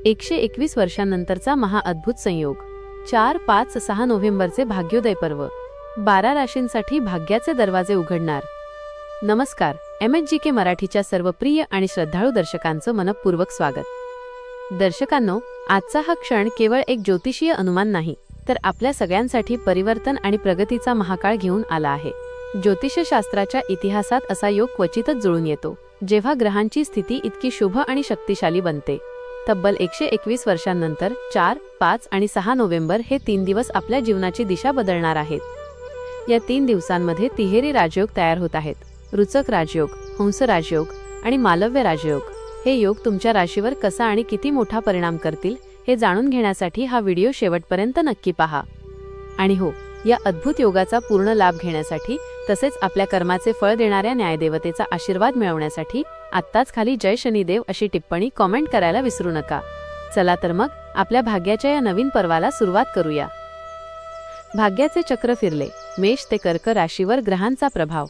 121 वर्षांनंतरचा महाअद्भुत संयोग 4, 5, 6 नोव्हेंबरचे भाग्योदय पर्व 12 राशींसाठी भाग्याचे दरवाजे उघडणार। नमस्कार, MHGK मराठीच्या सर्व प्रिय आणि श्रद्धाळू दर्शकांचं मनपूर्वक स्वागत। दर्शकांनो, आजचा हा क्षण केवळ एक ज्योतिषीय अनुमान नाही, तर आपल्या सगळ्यांसाठी परिवर्तन आणि प्रगतीचा महाकाळ घेऊन आला आहे। ज्योतिषशास्त्राच्या इतिहासात असा योग क्वचितच जुळून येतो, जेव्हा ग्रहांची स्थिती इतकी शुभ आणि शक्तिशाली बनते। तब्बल 121 वर्षांनंतर 4, 5 आणि 6 नोव्हेंबर हे 3 दिवस आपल्या जीवनाची दिशा बदलणार आहेत। या 3 दिवसांमध्ये तिहेरी राजयोग तयार होत आहेत। रुचक राजयोग, हंस राजयोग आणि मालव्य राजयोग। हे योग तुमच्या राशीवर कसा आणि किती मोठा परिणाम करतील हे जाणून घेण्यासाठी हा व्हिडिओ शेवटपर्यंत नक्की पहा। आणि हो, या अद्भुत योगाचा पूर्ण लाभ घेण्यासाठी तसेच आपल्या कर्माचे फळ देणाऱ्या न्यायदेवतेचा आशीर्वाद मिळवण्यासाठी आत्ताच खाली जय शनिदेव अशी टिप्पणी कमेंट करायला विसरू नका। चला तर मग आपल्या भाग्याच्या या नवीन पर्वाला सुरुवात करूया। भाग्याचे चक्र फिरले। मेष ते कर्क राशीवर ग्रहांचा प्रभाव।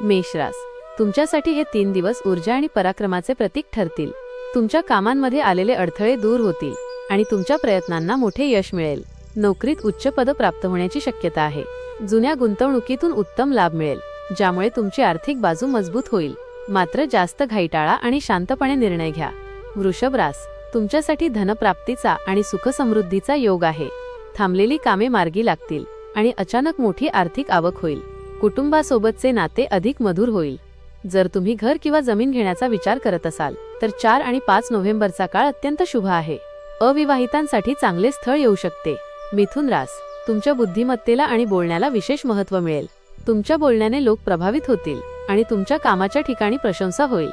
मेष रास, तुमच्यासाठी हे 3 दिवस ऊर्जा आणि पराक्रमाचे प्रतीक ठरतील। तुमच्या कामांमध्ये आलेले अडथळे दूर होतील आणि तुमच्या प्रयत्नांना मोठे यश मिळेल। नोकरीत उच्च पद प्राप्त होण्याची शक्यता आहे। जुन्या गुंतवणुकीतून उत्तम लाभ मिळेल, ज्यामुळे तुमची आर्थिक बाजू मजबूत होईल। मात्र जास्त घाई टाळा आणि शांतपणे निर्णय घ्या। वृषभ रास, तुमच्यासाठी धनप्राप्तीचा आणि सुखसमृद्धीचा योग आहे। थांबलेली कामे मार्गी लागतील आणि अचानक मोठी आर्थिक आवक होईल। कुटुंबासोबतचे नाते अधिक मधुर होईल। जर तुम्ही घर किंवा जमीन घेण्याचा विचार करत असाल तर 4 आणि 5 नोव्हेंबरचा काळ अत्यंत शुभ आहे। अविवाहितांसाठी चांगले स्थळ येऊ शकते। मिथुन रास, तुमच्या बुद्धिमत्तेला आणि बोलण्याला विशेष महत्त्व मिळेल। तुमच्या बोलण्याने लोक प्रभावित होतील आणि तुमच्या कामाच्या ठिकाणी प्रशंसा होईल।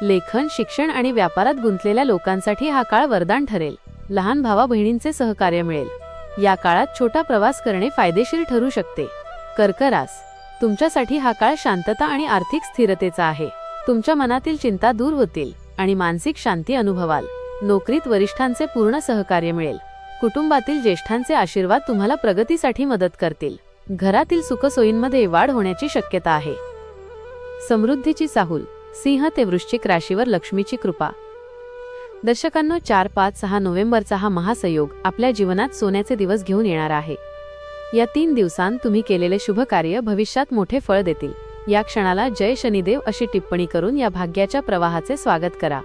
लेखन, शिक्षण आणि व्यापारात गुंतलेल्या लोकांसाठी हा काळ वरदान ठरेल। लहान भावा बहिणींचे सहकार्य मिळेल। या काळात छोटा प्रवास करणे फायदेशीर ठरू शकते। कर्क रास, तुमच्यासाठी हा काळ शांतता आणि आर्थिक स्थिरतेचा आहे। तुमच्या मनातील चिंता दूर होतील आणि मानसिक शांती अनुभवाल। नोकरीत वरिष्ठांचे पूर्ण सहकार्य मिळेल। कुटुंबातील ज्येष्ठांचे आशीर्वाद तुम्हाला प्रगतीसाठी मदत करतील। घरातील सुखसोयींमध्ये वाढ होण्याची शक्यता आहे। समृद्धीची चाहूल। सिंह ते वृश्चिक राशीवर लक्ष्मीची कृपा। दर्शकांनो, 4, 5, 6 नोव्हेंबरचा हा महासंयोग आपल्या जीवनात सोन्याचे दिवस घेऊन येणार आहे। या 3 दिवसांत तुम्ही केलेले शुभ कार्य भविष्यात मोठे फळ देतील। या क्षणाला जय शनिदेव अशी टिप्पणी करून या भाग्याच्या प्रवाहाचे स्वागत करा।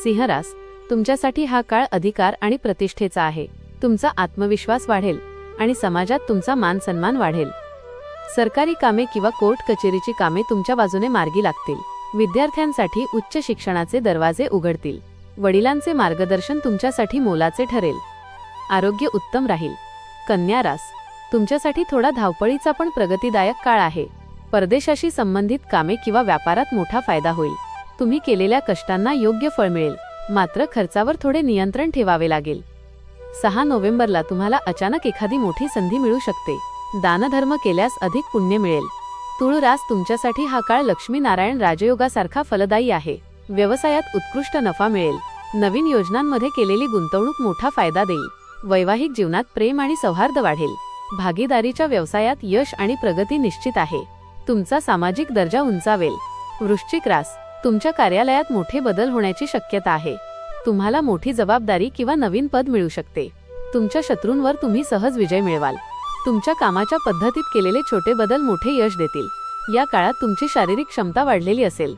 सिंह रास, तुमच्यासाठी हा काळ अधिकार आणि प्रतिष्ठेचा आहे। तुमचा आत्मविश्वास वाढेल आणि समाजात तुमचा मान सन्मान वाढेल। सरकारी कामे किंवा कोर्ट कचेरीची कामे तुमच्या बाजूने मार्गी लागतील। विद्यार्थ्यांसाठी उच्च शिक्षणाचे दरवाजे उघडतील। वडिलांचे मार्गदर्शन तुमच्यासाठी मोलाचे ठरेल। आरोग्य उत्तम राहील। कन्या रास, तुमच्यासाठी थोडा धावपळीचा पण प्रगतिदायक काळ आहे। परदेशाशी संबंधित कामे किंवा व्यापारात मोठा फायदा होईल। तुम्ही केलेल्या कष्टांना योग्य फळ मिळेल, मात्र खर्चावर थोडे नियंत्रण ठेवावे लागेल। 6 नोव्हेंबरला तुम्हाला अचानक एखादी मोठी संधी मिळू शकते। दानधर्म केल्यास अधिक पुण्य मिळेल। तुळ रास, तुमच्यासाठी हा काळ लक्ष्मी नारायण राजयोगासारखा फलदायी आहे। व्यवसायात उत्कृष्ट नफा मिळेल। नवीन योजनांमध्ये केलेली गुंतवणूक मोठा फायदा देईल। वैवाहिक जीवनात प्रेम आणि सौहार्द वाढेल। भागीदारीच्या व्यवसायात यश आणि प्रगती निश्चित आहे। तुमचा सामाजिक दर्जा उंचावेल। वृश्चिक रास, तुमच्या कार्यालयात मोठे बदल होण्याची शक्यता आहे। तुम्हाला मोठी जबाबदारी किंवा नवीन पद मिळू शकते। तुमच्या शत्रूंवर तुम्ही सहज विजय मिळवाल। तुमच्या कामाच्या पद्धतीत केलेले छोटे बदल मोठे यश देतील। या काळात तुमची शारीरिक क्षमता वाढलेली असेल।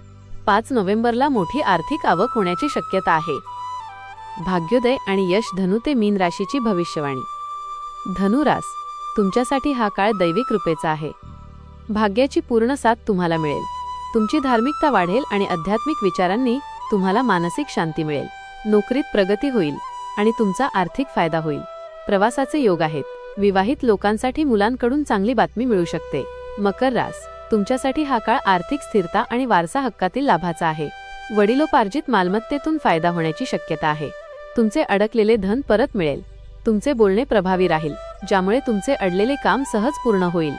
5 नोव्हेंबरला मोठी आर्थिक आवक होण्याची शक्यता आहे। भाग्योदय आणि यश। धनु ते मीन राशीची भविष्यवाणी। धनु रास, तुमच्यासाठी हा काळ दैवी कृपेचा आहे। भाग्याची पूर्ण साथ तुम्हाला मिळेल। तुमची धार्मिकता वाढेल आणि आध्यात्मिक विचारांनी तुम्हाला मानसिक शांती मिळेल। नोकरीत प्रगती होईल आणि तुमचा आर्थिक फायदा होईल। प्रवासाचे योग आहेत। विवाहित लोकांसाठी मुलांकडून चांगली बातमी मिळू शकते। मकर रास, तुमच्यासाठी हा काळ आर्थिक स्थिरता आणि वारसा हक्कातील लाभाचा आहे। वडिलोपार्जित मालमत्तेतून फायदा होण्याची शक्यता आहे। तुमचे अडकलेले धन परत मिळेल। तुमचे बोलणे प्रभावी राहील, ज्यामुळे तुमचे अडलेले काम सहज पूर्ण होईल।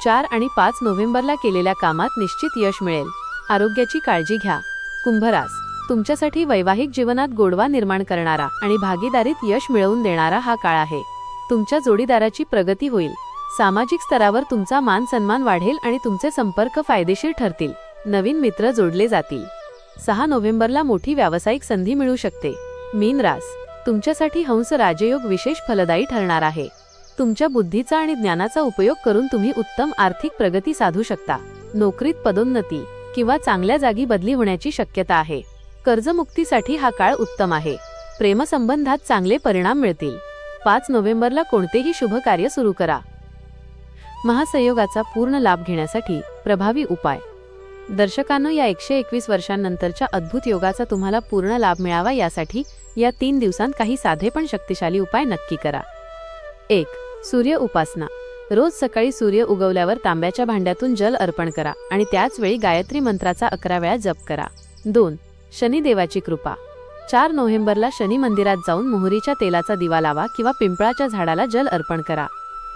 4 आणि 5 नोव्हेंबरला केलेल्या कामात निश्चित यश मिळेल। आरोग्याची काळजी घ्या। कुंभ रास, तुमच्यासाठी वैवाहिक जीवनात गोडवा निर्माण करणारा आणि भागीदारीत यश मिळवून देणारा हा काळ आहे। तुमच्या जोडीदाराची प्रगती होईल। सामाजिक स्तरावर तुमचा मान सन्मान वाढेल आणि तुमचे संपर्क फायदेशीर ठरतील। नवीन मित्र जोडले जातील। 6 नोव्हेंबरला मोठी व्यावसायिक संधी मिळू शकते। मीन रास, तुमच्यासाठी हंस राजयोग विशेष फलदायी ठरणार आहे. तुमच्या बुद्धीचा आणि ज्ञानाचा उपयोग करून तुम्ही उत्तम आर्थिक प्रगती साधू शकता. नोकरीत पदोन्नती किंवा चांगल्या जागी बदली होण्याची शक्यता आहे. कर्जमुक्तीसाठी हा काळ उत्तम आहे. प्रेमसंबंधात चांगले परिणाम मिळतील. 5 नोव्हेंबरला कोणतेही शुभ कार्य सुरू करा. महासंयोगाचा पूर्ण लाभ घेण्यासाठी प्रभावी उपाय. दर्शकांनो, या 121 वर्षांनंतरच्या अद्भुत योगाचा तुम्हाला पूर्ण लाभ मिळावा यासाठी या 3 दिवसांत काही साधे पण शक्तिशाली उपाय नक्की करा. 1. सूर्य उपासना. रोज सकाळी सूर्य उगवल्यावर तांब्याच्या भांड्यातून जल अर्पण करा आणि त्याच वेळी गायत्री मंत्राचा 11 वेळा जप करा. 2. शनिदेवाची कृपा. 4 नोव्हेंबरला शनी मंदिरात जाऊन मोहरीच्या तेलाचा दिवा लावा किंवा पिंपळाच्या झाडाला जल अर्पण करा.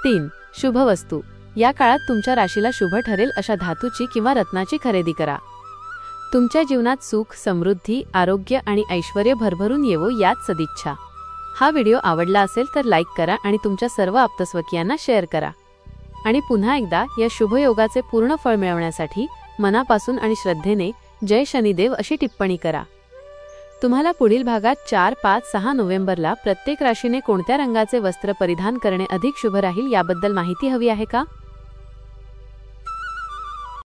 3. शुभ वस्तू. या काळात तुमच्या राशीला शुभ ठरेल अशा धातूची किंवा रत्नाची खरेदी करा. तुमच्या जीवनात सुख, समृद्धी, आरोग्य आणि ऐश्वर्य भरभरून येवो यात सदिच्छा. हा व्हिडिओ आवडला असेल तर लाईक करा आणि तुमच्या सर्व आप्तस्वकीयांना शेअर करा. आणि पुन्हा एकदा या शुभयोगाचे पूर्ण फळ मिळवण्यासाठी मनापासून आणि श्रद्धेने जय शनिदेव अशी टिप्पणी करा. तुम्हाला पुढील भागात 4, 5, 6 नोव्हेंबरला प्रत्येक राशीने कोणत्या रंगाचे वस्त्र परिधान करणे अधिक शुभ राहील याबद्दल माहिती हवी आहे का?